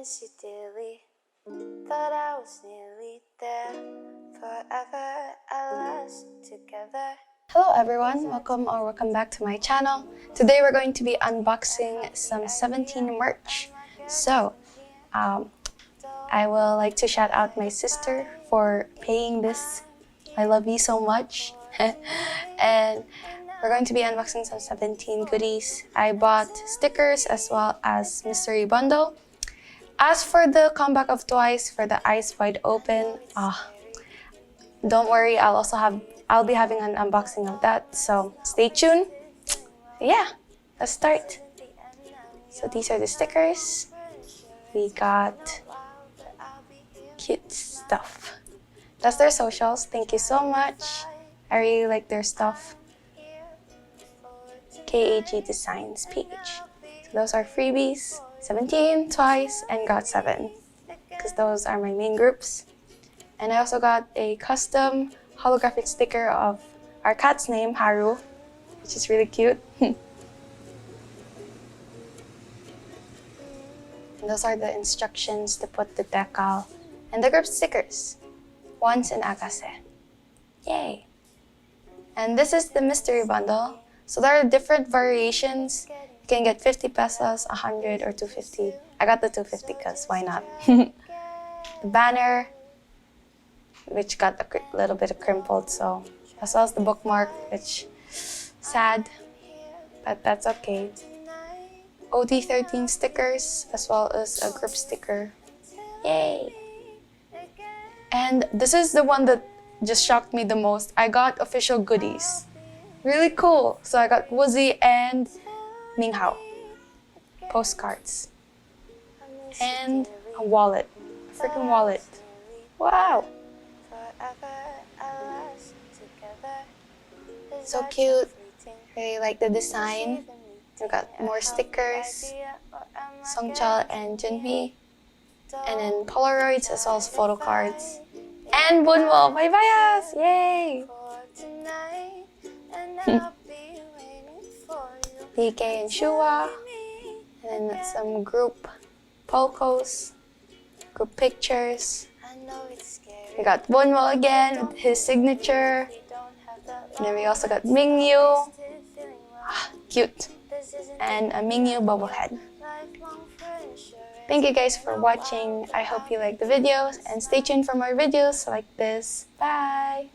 miss you dearly. Thought I was nearly there. Forever at last together. Hello everyone, welcome back to my channel. Today we're going to be unboxing some 17 merch. So, I will like to shout out my sister for paying this. I love you so much. And we're going to be unboxing some 17 goodies. I bought stickers as well as mystery bundle. As for the comeback of Twice for the Eyes Wide Open, don't worry, I'll be having an unboxing of that, so stay tuned. Yeah, let's start. So these are the stickers. We got cute stuff. That's their socials. Thank you so much. I really like their stuff. KAG Designs page. So those are freebies. 17, Twice, and got7, because those are my main groups. And I also got a custom holographic sticker of our cat's name, Haru, which is really cute. And those are the instructions to put the decal and the group stickers. Once in Agase. Yay! And this is the mystery bundle. So there are different variations. You can get 50 pesos, 100, or 250. I got the 250 because why not? The banner, which got a little bit crimpled, so as well as the bookmark, which sad, but that's okay. OT13 stickers, as well as a group sticker. Yay! And this is the one that just shocked me the most. I got official goodies. Really cool. So I got Woozy and Minghao postcards and a wallet, a freaking wallet. Wow, so cute. Really like the design. We got more stickers, Songchul and Junhee, and then Polaroids as well as photo cards, and Bunwo, my bias, yay! DK and Shua, and then some group photos, group pictures. We got Bunwo again with his signature, and then we also got Mingyu, cute, and a Mingyu bobblehead. Thank you guys for watching. I hope you like the videos and stay tuned for more videos like this. Bye!